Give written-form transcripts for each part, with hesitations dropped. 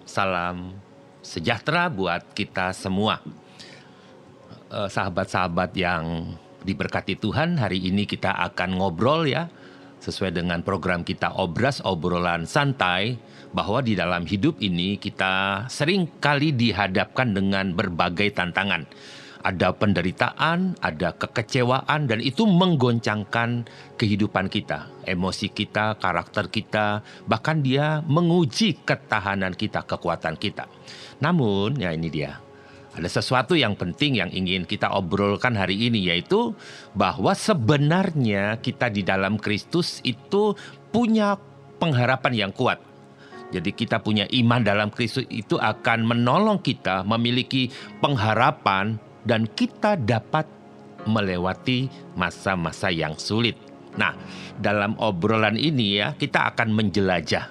Salam sejahtera buat kita semua. Sahabat-sahabat yang diberkati Tuhan, hari ini kita akan ngobrol ya, sesuai dengan program kita Obras, obrolan santai, bahwa di dalam hidup ini kita sering kali dihadapkan dengan berbagai tantangan. Ada penderitaan, ada kekecewaan, dan itu menggoncangkan kehidupan kita, emosi kita, karakter kita, bahkan dia menguji ketahanan kita, kekuatan kita. Namun, ya ini dia, ada sesuatu yang penting yang ingin kita obrolkan hari ini, yaitu bahwa sebenarnya kita di dalam Kristus itu punya pengharapan yang kuat. Jadi kita punya iman dalam Kristus itu akan menolong kita memiliki pengharapan dan kita dapat melewati masa-masa yang sulit. Nah, dalam obrolan ini ya, kita akan menjelajah.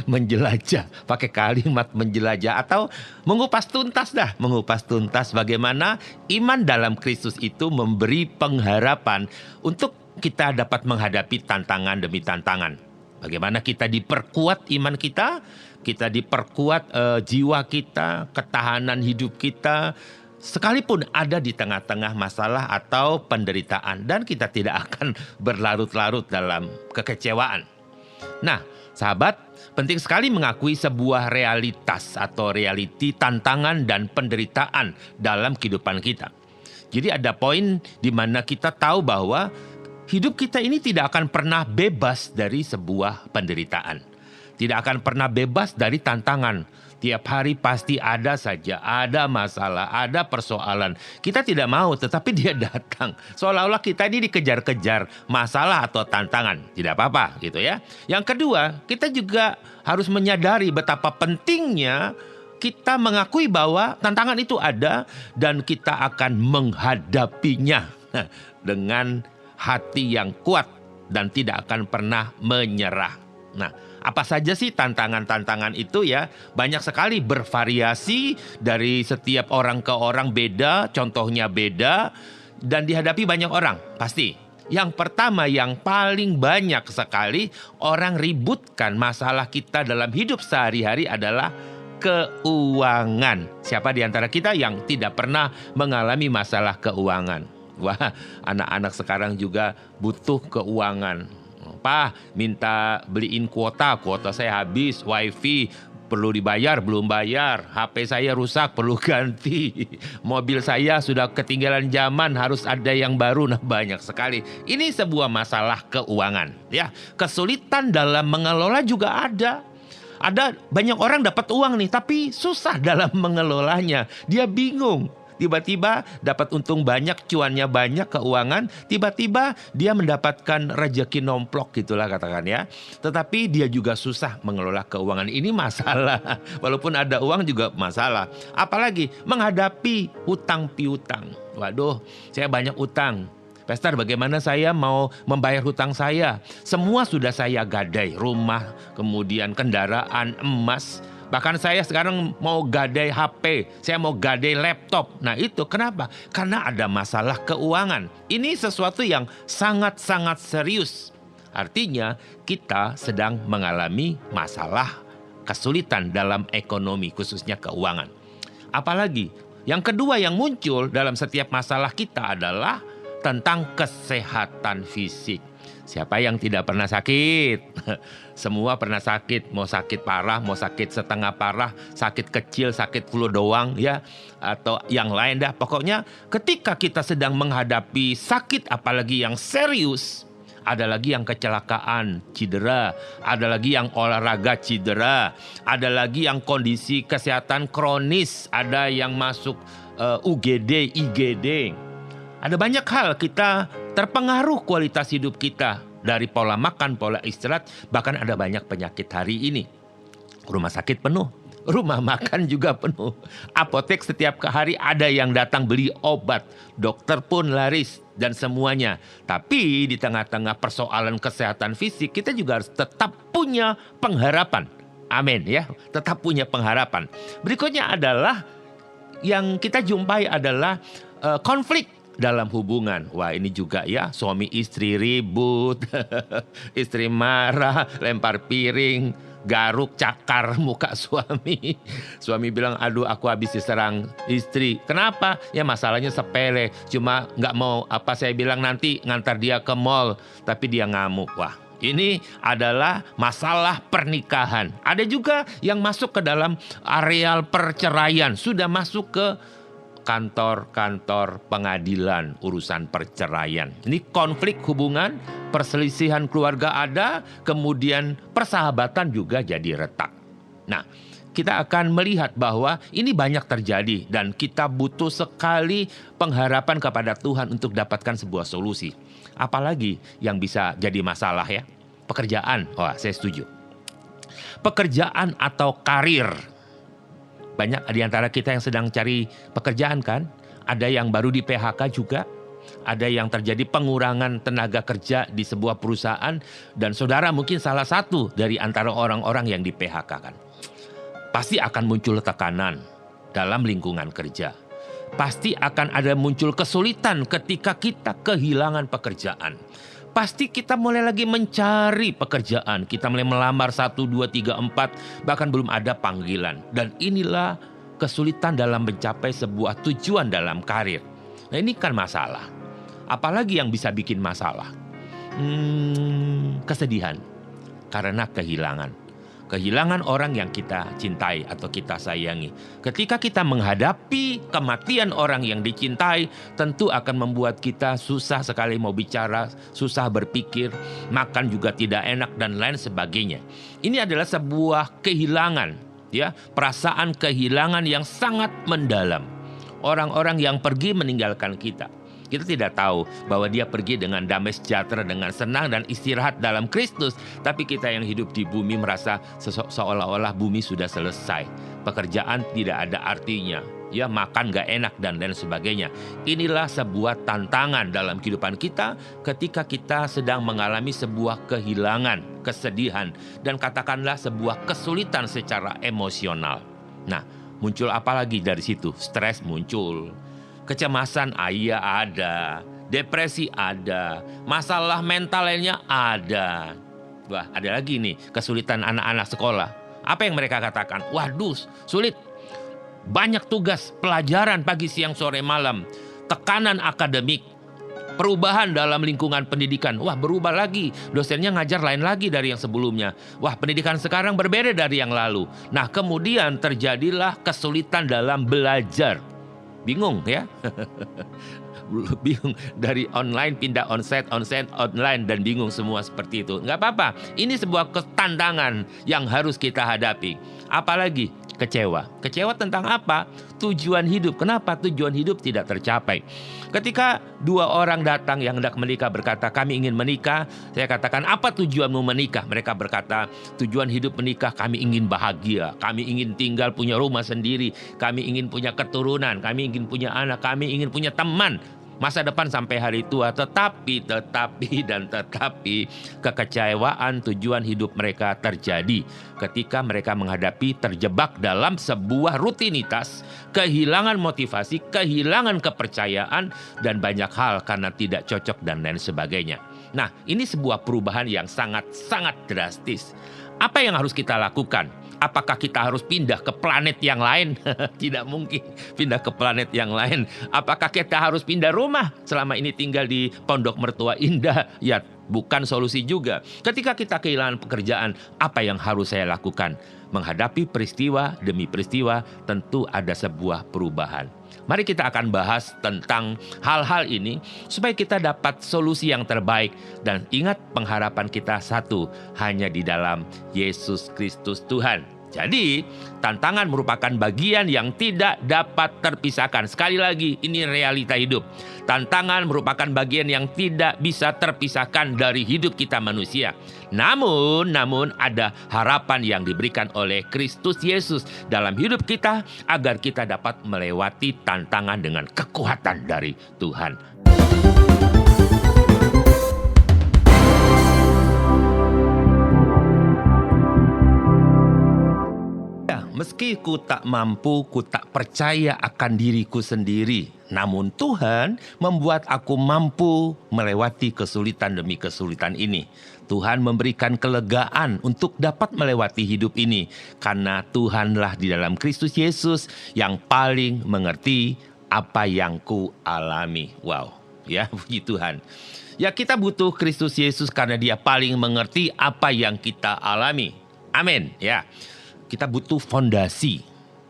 Menjelajah, pakai kalimat menjelajah atau mengupas tuntas bagaimana iman dalam Kristus itu memberi pengharapan untuk kita dapat menghadapi tantangan demi tantangan. Bagaimana kita diperkuat iman kita diperkuat jiwa kita, ketahanan hidup kita, sekalipun ada di tengah-tengah masalah atau penderitaan, dan kita tidak akan berlarut-larut dalam kekecewaan. Nah, sahabat, penting sekali mengakui sebuah realitas atau realiti tantangan dan penderitaan dalam kehidupan kita. Jadi ada poin di mana kita tahu bahwa hidup kita ini tidak akan pernah bebas dari sebuah penderitaan. Tidak akan pernah bebas dari tantangan. Tiap hari pasti ada saja, ada masalah, ada persoalan. Kita tidak mau, tetapi dia datang. Seolah-olah kita ini dikejar-kejar masalah atau tantangan. Tidak apa-apa gitu ya. Yang kedua, kita juga harus menyadari betapa pentingnya kita mengakui bahwa tantangan itu ada dan kita akan menghadapinya dengan hati yang kuat dan tidak akan pernah menyerah. Nah, apa saja sih tantangan-tantangan itu ya? Banyak sekali, bervariasi dari setiap orang ke orang beda, contohnya beda, dan dihadapi banyak orang, pasti. Yang pertama, yang paling banyak sekali orang ributkan masalah kita dalam hidup sehari-hari adalah keuangan. Siapa di antara kita yang tidak pernah mengalami masalah keuangan? Wah, anak-anak sekarang juga butuh keuangan. Pak, minta beliin kuota saya habis, wifi perlu dibayar, belum bayar, HP saya rusak, perlu ganti, mobil saya sudah ketinggalan zaman, harus ada yang baru. Nah, banyak sekali. Ini sebuah masalah keuangan. Ya, kesulitan dalam mengelola juga ada. Ada banyak orang dapat uang nih, tapi susah dalam mengelolanya. Dia bingung. Tiba-tiba dapat untung banyak, cuannya banyak, keuangan, tiba-tiba dia mendapatkan rezeki nomplok gitulah katakan ya. Tetapi dia juga susah mengelola keuangan. Ini masalah. Walaupun ada uang juga masalah. Apalagi menghadapi hutang piutang. Waduh, saya banyak utang. Pastor, bagaimana saya mau membayar hutang saya? Semua sudah saya gadai, rumah, kemudian kendaraan, emas. Bahkan saya sekarang mau gadai HP, saya mau gadai laptop. Nah itu kenapa? Karena ada masalah keuangan. Ini sesuatu yang sangat-sangat serius. Artinya kita sedang mengalami masalah kesulitan dalam ekonomi, khususnya keuangan. Apalagi yang kedua yang muncul dalam setiap masalah kita adalah tentang kesehatan fisik. Siapa yang tidak pernah sakit? Semua pernah sakit, mau sakit parah, mau sakit setengah parah, sakit kecil, sakit flu doang ya, atau yang lain dah. Pokoknya ketika kita sedang menghadapi sakit, apalagi yang serius, ada lagi yang kecelakaan, cedera, ada lagi yang olahraga cedera, ada lagi yang kondisi kesehatan kronis, ada yang masuk UGD, IGD. Ada banyak hal kita terpengaruh kualitas hidup kita dari pola makan, pola istirahat, bahkan ada banyak penyakit hari ini. Rumah sakit penuh, rumah makan juga penuh. Apotek setiap hari ada yang datang beli obat, dokter pun laris dan semuanya. Tapi di tengah-tengah persoalan kesehatan fisik kita juga harus tetap punya pengharapan. Amin ya, tetap punya pengharapan. Berikutnya adalah yang kita jumpai adalah konflik dalam hubungan. Wah, ini juga ya, suami istri ribut, istri marah, lempar piring, garuk cakar muka suami. Suami bilang, aduh aku habis diserang istri. Kenapa? Ya masalahnya sepele. Cuma nggak mau saya bilang nanti ngantar dia ke mall. Tapi dia ngamuk. Wah, ini adalah masalah pernikahan. Ada juga yang masuk ke dalam areal perceraian. Sudah masuk ke kantor-kantor pengadilan urusan perceraian. Ini konflik hubungan, perselisihan keluarga ada, kemudian persahabatan juga jadi retak. Nah, kita akan melihat bahwa ini banyak terjadi dan kita butuh sekali pengharapan kepada Tuhan untuk dapatkan sebuah solusi. Apalagi yang bisa jadi masalah ya? Pekerjaan. Wah, saya setuju. Pekerjaan atau karir. Banyak di antara kita yang sedang cari pekerjaan kan? Ada yang baru di PHK juga. Ada yang terjadi pengurangan tenaga kerja di sebuah perusahaan. Dan saudara mungkin salah satu dari antara orang-orang yang di PHK kan. Pasti akan muncul tekanan dalam lingkungan kerja. Pasti akan ada muncul kesulitan ketika kita kehilangan pekerjaan. Pasti kita mulai lagi mencari pekerjaan. Kita mulai melamar 1, 2, 3, 4. Bahkan belum ada panggilan. Dan inilah kesulitan dalam mencapai sebuah tujuan dalam karir. Nah ini kan masalah. Apalagi yang bisa bikin masalah? Kesedihan. Karena kehilangan. Kehilangan orang yang kita cintai atau kita sayangi. Ketika kita menghadapi kematian orang yang dicintai, tentu akan membuat kita susah sekali mau bicara, susah berpikir, makan juga tidak enak dan lain sebagainya. Ini adalah sebuah kehilangan, ya, perasaan kehilangan yang sangat mendalam. Orang-orang yang pergi meninggalkan kita. Kita tidak tahu bahwa dia pergi dengan damai sejahtera, dengan senang dan istirahat dalam Kristus. Tapi kita yang hidup di bumi merasa seolah-olah bumi sudah selesai. Pekerjaan tidak ada artinya. Ya, makan gak enak dan lain sebagainya. Inilah sebuah tantangan dalam kehidupan kita ketika kita sedang mengalami sebuah kehilangan, kesedihan. Dan katakanlah sebuah kesulitan secara emosional. Nah, muncul apa lagi dari situ? Stres muncul. Kecemasan ada, depresi ada, masalah mental lainnya ada. Wah, ada lagi nih kesulitan anak-anak sekolah. Apa yang mereka katakan? Waduh, sulit. Banyak tugas, pelajaran pagi, siang, sore, malam. Tekanan akademik. Perubahan dalam lingkungan pendidikan. Wah, berubah lagi. Dosennya ngajar lain lagi dari yang sebelumnya. Wah, pendidikan sekarang berbeda dari yang lalu. Nah, kemudian terjadilah kesulitan dalam belajar. Bingung ya. Bingung dari online pindah onsite online dan bingung semua seperti itu. Nggak apa-apa. Ini sebuah tantangan yang harus kita hadapi. Apalagi kecewa. Kecewa tentang apa? Tujuan hidup. Kenapa tujuan hidup tidak tercapai? Ketika dua orang datang yang hendak menikah berkata, kami ingin menikah. Saya katakan, apa tujuanmu menikah? Mereka berkata, tujuan hidup menikah, kami ingin bahagia. Kami ingin tinggal punya rumah sendiri. Kami ingin punya keturunan. Kami ingin punya anak. Kami ingin punya teman. Masa depan sampai hari tua. Tetapi kekecewaan tujuan hidup mereka terjadi ketika mereka menghadapi terjebak dalam sebuah rutinitas, kehilangan motivasi, kehilangan kepercayaan, dan banyak hal karena tidak cocok dan lain sebagainya. Nah, ini sebuah perubahan yang sangat-sangat drastis. Apa yang harus kita lakukan? Apakah kita harus pindah ke planet yang lain? Tidak mungkin pindah ke planet yang lain. Apakah kita harus pindah rumah? Selama ini tinggal di Pondok Mertua Indah. Ya, bukan solusi juga. Ketika kita kehilangan pekerjaan, apa yang harus saya lakukan? Menghadapi peristiwa demi peristiwa, tentu ada sebuah perubahan. Mari kita akan bahas tentang hal-hal ini supaya kita dapat solusi yang terbaik. Dan ingat, pengharapan kita satu, hanya di dalam Yesus Kristus Tuhan. Jadi, tantangan merupakan bagian yang tidak dapat terpisahkan. Sekali lagi, ini realita hidup. Tantangan merupakan bagian yang tidak bisa terpisahkan dari hidup kita manusia. Namun ada harapan yang diberikan oleh Kristus Yesus dalam hidup kita agar kita dapat melewati tantangan dengan kekuatan dari Tuhan. Ya, meski ku tak mampu, ku tak percaya akan diriku sendiri. Namun Tuhan membuat aku mampu melewati kesulitan demi kesulitan ini. Tuhan memberikan kelegaan untuk dapat melewati hidup ini. Karena Tuhanlah di dalam Kristus Yesus yang paling mengerti apa yang ku alami. Wow, ya puji Tuhan. Ya, kita butuh Kristus Yesus karena Dia paling mengerti apa yang kita alami. Amin, ya. Kita butuh fondasi,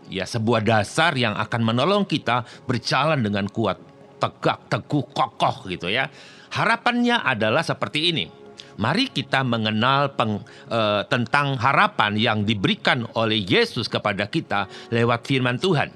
ya, sebuah dasar yang akan menolong kita berjalan dengan kuat, tegak, teguh, kokoh gitu ya. Harapannya adalah seperti ini. Mari kita mengenal tentang harapan yang diberikan oleh Yesus kepada kita lewat firman Tuhan.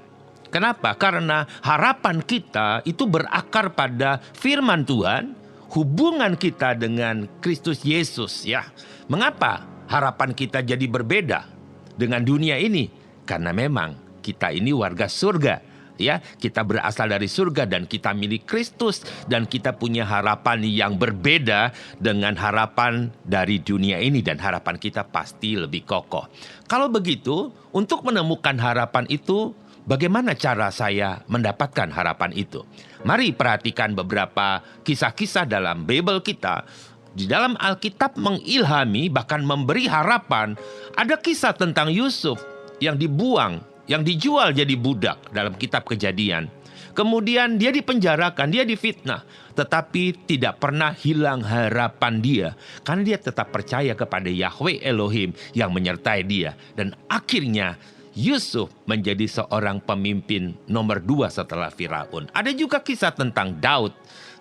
Kenapa? Karena harapan kita itu berakar pada firman Tuhan, hubungan kita dengan Kristus Yesus ya. Mengapa harapan kita jadi berbeda dengan dunia ini? Karena memang kita ini warga surga, ya. Kita berasal dari surga dan kita milik Kristus dan kita punya harapan yang berbeda dengan harapan dari dunia ini dan harapan kita pasti lebih kokoh. Kalau begitu, untuk menemukan harapan itu, bagaimana cara saya mendapatkan harapan itu? Mari perhatikan beberapa kisah-kisah dalam Bible kita. Di dalam Alkitab mengilhami bahkan memberi harapan. Ada kisah tentang Yusuf yang dibuang, yang dijual jadi budak dalam kitab Kejadian. Kemudian dia dipenjarakan, dia difitnah. Tetapi tidak pernah hilang harapan dia. Karena dia tetap percaya kepada Yahweh Elohim yang menyertai dia. Dan akhirnya Yusuf menjadi seorang pemimpin nomor 2 setelah Firaun. Ada juga kisah tentang Daud.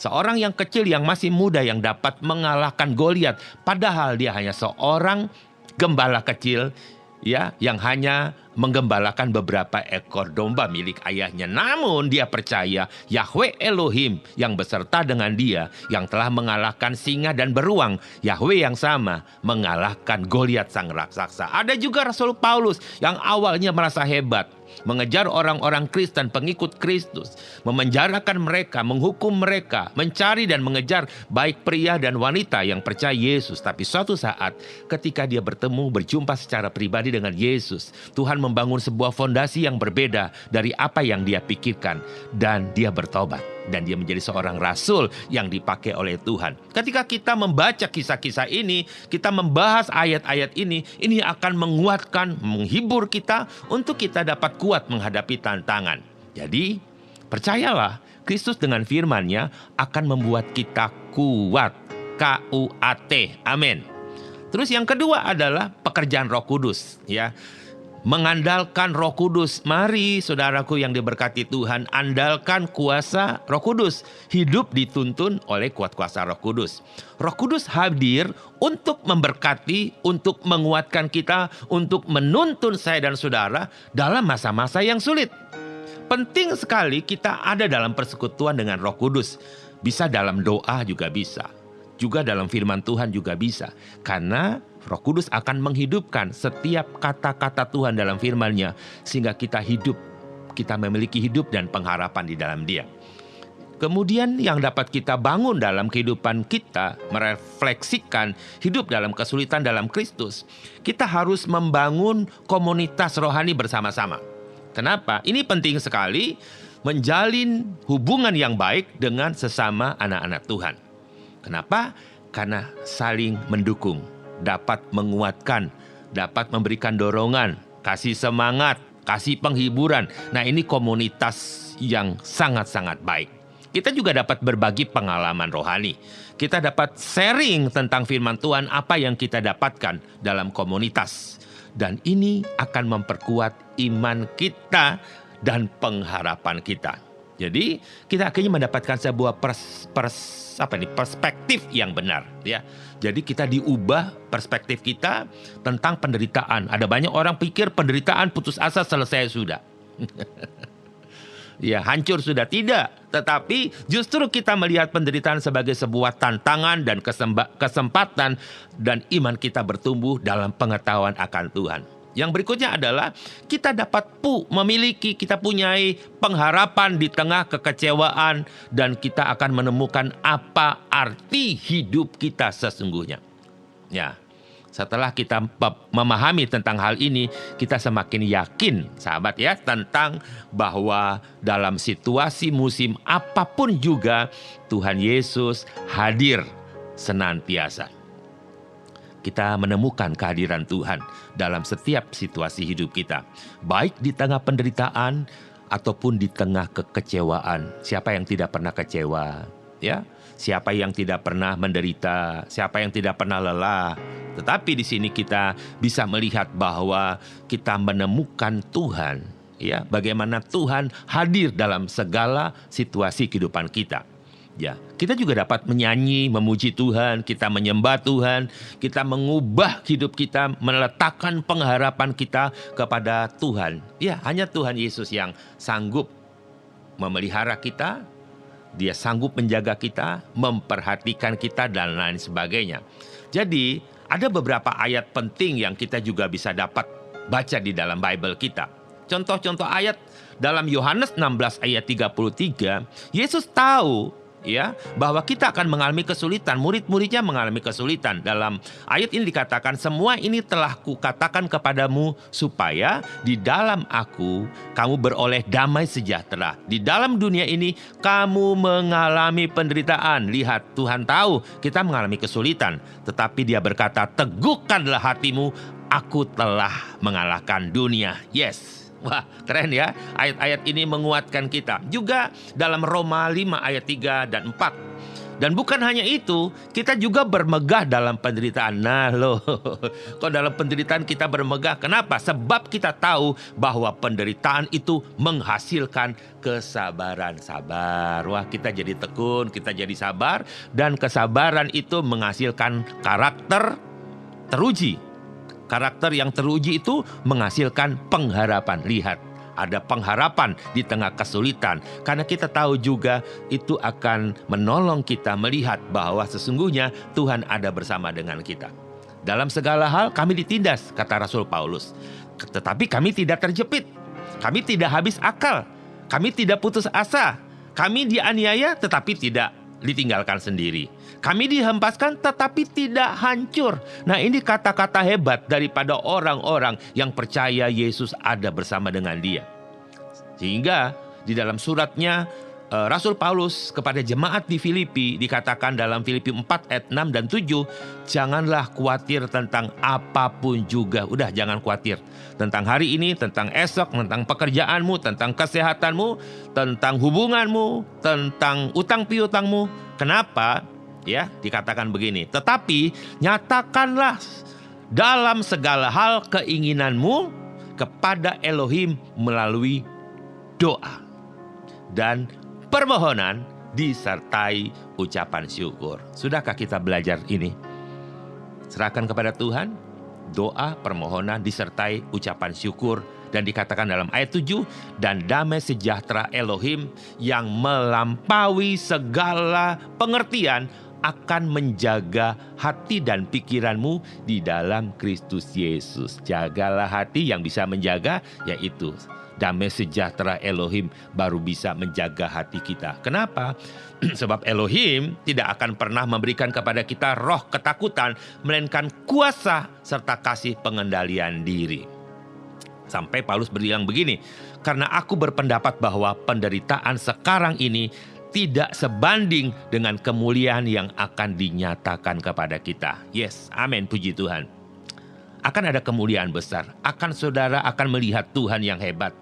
Seorang yang kecil yang masih muda yang dapat mengalahkan Goliat. Padahal dia hanya seorang gembala kecil ya, yang hanya menggembalakan beberapa ekor domba milik ayahnya. Namun dia percaya Yahweh Elohim yang beserta dengan dia, yang telah mengalahkan singa dan beruang. Yahweh yang sama mengalahkan Goliat sang raksasa. Ada juga Rasul Paulus yang awalnya merasa hebat, mengejar orang-orang Kristen pengikut Kristus, memenjarakan mereka, menghukum mereka, mencari dan mengejar baik pria dan wanita yang percaya Yesus. Tapi suatu saat ketika dia berjumpa secara pribadi dengan Yesus, Tuhan membangun sebuah fondasi yang berbeda dari apa yang dia pikirkan dan dia bertobat. Dan dia menjadi seorang rasul yang dipakai oleh Tuhan. Ketika kita membaca kisah-kisah ini, kita membahas ayat-ayat ini akan menguatkan, menghibur kita untuk kita dapat kuat menghadapi tantangan. Jadi, percayalah, Kristus dengan firman-Nya akan membuat kita kuat. K-U-A-T. Amin. Terus yang kedua adalah pekerjaan Roh Kudus, ya. Mengandalkan Roh Kudus. Mari saudaraku yang diberkati Tuhan, andalkan kuasa Roh Kudus. Hidup dituntun oleh kuasa Roh Kudus. Roh Kudus hadir untuk memberkati, untuk menguatkan kita, untuk menuntun saya dan saudara dalam masa-masa yang sulit. Penting sekali kita ada dalam persekutuan dengan Roh Kudus. Bisa dalam doa juga bisa. Juga dalam firman Tuhan juga bisa. Karena Roh Kudus akan menghidupkan setiap kata-kata Tuhan dalam firman-Nya. Sehingga kita hidup, kita memiliki hidup dan pengharapan di dalam Dia. Kemudian yang dapat kita bangun dalam kehidupan kita, merefleksikan hidup dalam kesulitan dalam Kristus. Kita harus membangun komunitas rohani bersama-sama. Kenapa? Ini penting sekali, menjalin hubungan yang baik dengan sesama anak-anak Tuhan. Kenapa? Karena saling mendukung, dapat menguatkan, dapat memberikan dorongan, kasih semangat, kasih penghiburan. Nah, ini komunitas yang sangat-sangat baik. Kita juga dapat berbagi pengalaman rohani. Kita dapat sharing tentang firman Tuhan apa yang kita dapatkan dalam komunitas. Dan ini akan memperkuat iman kita dan pengharapan kita. Jadi kita akhirnya mendapatkan sebuah perspektif yang benar, ya. Jadi kita diubah perspektif kita tentang penderitaan. Ada banyak orang pikir penderitaan putus asa selesai sudah. Ya, hancur sudah. Tidak. Tetapi justru kita melihat penderitaan sebagai sebuah tantangan dan kesempatan dan iman kita bertumbuh dalam pengetahuan akan Tuhan. Yang berikutnya adalah kita dapat kita punyai pengharapan di tengah kekecewaan dan kita akan menemukan apa arti hidup kita sesungguhnya. Ya, Setelah kita memahami tentang hal ini, kita semakin yakin, sahabat ya, tentang bahwa dalam situasi musim apapun juga Tuhan Yesus hadir senantiasa. Kita menemukan kehadiran Tuhan dalam setiap situasi hidup kita, baik di tengah penderitaan ataupun di tengah kekecewaan. Siapa yang tidak pernah kecewa, ya? Siapa yang tidak pernah menderita, siapa yang tidak pernah lelah. Tetapi di sini kita bisa melihat bahwa kita menemukan Tuhan, ya, bagaimana Tuhan hadir dalam segala situasi kehidupan kita. Ya, kita juga dapat menyanyi, memuji Tuhan, kita menyembah Tuhan, kita mengubah hidup kita, meletakkan pengharapan kita kepada Tuhan. Ya, hanya Tuhan Yesus yang sanggup memelihara kita. Dia sanggup menjaga kita, memperhatikan kita, dan lain sebagainya. Jadi, ada beberapa ayat penting yang kita juga bisa dapat baca di dalam Bible kita. Contoh-contoh ayat dalam Yohanes 16 ayat 33, Yesus tahu ya bahwa kita akan mengalami kesulitan, murid-muridnya mengalami kesulitan. Dalam ayat ini dikatakan, semua ini telah kukatakan kepadamu supaya di dalam aku kamu beroleh damai sejahtera. Di dalam dunia ini kamu mengalami penderitaan. Lihat, Tuhan tahu kita mengalami kesulitan, tetapi Dia berkata, teguhkanlah hatimu, aku telah mengalahkan dunia. Yes. Wah, keren ya. Ayat-ayat ini menguatkan kita. Juga dalam Roma 5 ayat 3 dan 4. Dan bukan hanya itu, kita juga bermegah dalam penderitaan. Nah loh, kok dalam penderitaan kita bermegah? Kenapa? Sebab kita tahu bahwa penderitaan itu menghasilkan kesabaran. Sabar. Wah, kita jadi tekun, kita jadi sabar. Dan kesabaran itu menghasilkan karakter teruji. Karakter yang teruji itu menghasilkan pengharapan. Lihat, ada pengharapan di tengah kesulitan. Karena kita tahu juga itu akan menolong kita melihat bahwa sesungguhnya Tuhan ada bersama dengan kita. Dalam segala hal kami ditindas, kata Rasul Paulus. Tetapi kami tidak terjepit. Kami tidak habis akal. Kami tidak putus asa. Kami dianiaya tetapi tidak ditinggalkan sendiri. Kami dihempaskan tetapi tidak hancur. Nah, ini kata-kata hebat daripada orang-orang yang percaya Yesus ada bersama dengan dia. Sehingga di dalam suratnya Rasul Paulus kepada jemaat di Filipi dikatakan dalam Filipi 4 ayat 6 dan 7, janganlah khawatir tentang apapun juga. Udah, jangan khawatir tentang hari ini, tentang esok, tentang pekerjaanmu, tentang kesehatanmu, tentang hubunganmu, tentang utang piutangmu. Kenapa? Ya, dikatakan begini, tetapi nyatakanlah dalam segala hal keinginanmu kepada Elohim melalui doa dan permohonan disertai ucapan syukur. Sudahkah kita belajar ini? Serahkan kepada Tuhan, doa, permohonan disertai ucapan syukur. Dan dikatakan dalam ayat 7, dan damai sejahtera Elohim yang melampaui segala pengertian akan menjaga hati dan pikiranmu di dalam Kristus Yesus. Jagalah hati, yang bisa menjaga yaitu damai sejahtera Elohim baru bisa menjaga hati kita. Kenapa? Sebab Elohim tidak akan pernah memberikan kepada kita roh ketakutan, melainkan kuasa serta kasih pengendalian diri. Sampai Paulus berbilang begini, karena aku berpendapat bahwa penderitaan sekarang ini tidak sebanding dengan kemuliaan yang akan dinyatakan kepada kita. Yes, amin, puji Tuhan. Akan ada kemuliaan besar, saudara akan melihat Tuhan yang hebat.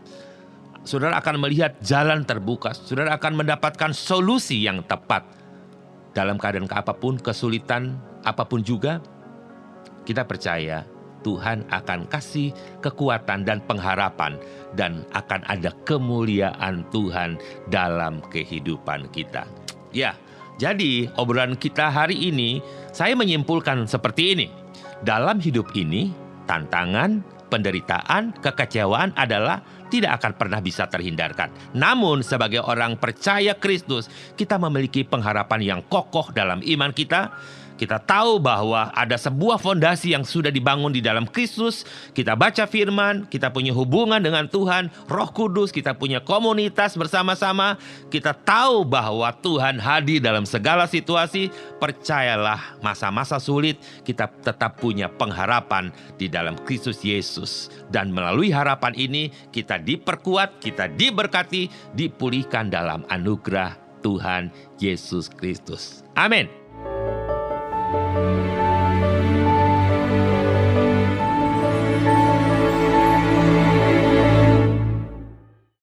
Saudara akan melihat jalan terbuka, saudara akan mendapatkan solusi yang tepat. Dalam keadaan apapun, kesulitan apapun juga, kita percaya Tuhan akan kasih kekuatan dan pengharapan, dan akan ada kemuliaan Tuhan dalam kehidupan kita. Ya, jadi obrolan kita hari ini, saya menyimpulkan seperti ini. Dalam hidup ini, tantangan, penderitaan, kekecewaan adalah tidak akan pernah bisa terhindarkan. Namun sebagai orang percaya Kristus, kita memiliki pengharapan yang kokoh dalam iman kita. Kita tahu bahwa ada sebuah fondasi yang sudah dibangun di dalam Kristus. Kita baca firman, kita punya hubungan dengan Tuhan, Roh Kudus, kita punya komunitas bersama-sama. Kita tahu bahwa Tuhan hadir dalam segala situasi. Percayalah, masa-masa sulit kita tetap punya pengharapan di dalam Kristus Yesus. Dan melalui harapan ini kita diperkuat, kita diberkati, dipulihkan dalam anugerah Tuhan Yesus Kristus. Amin.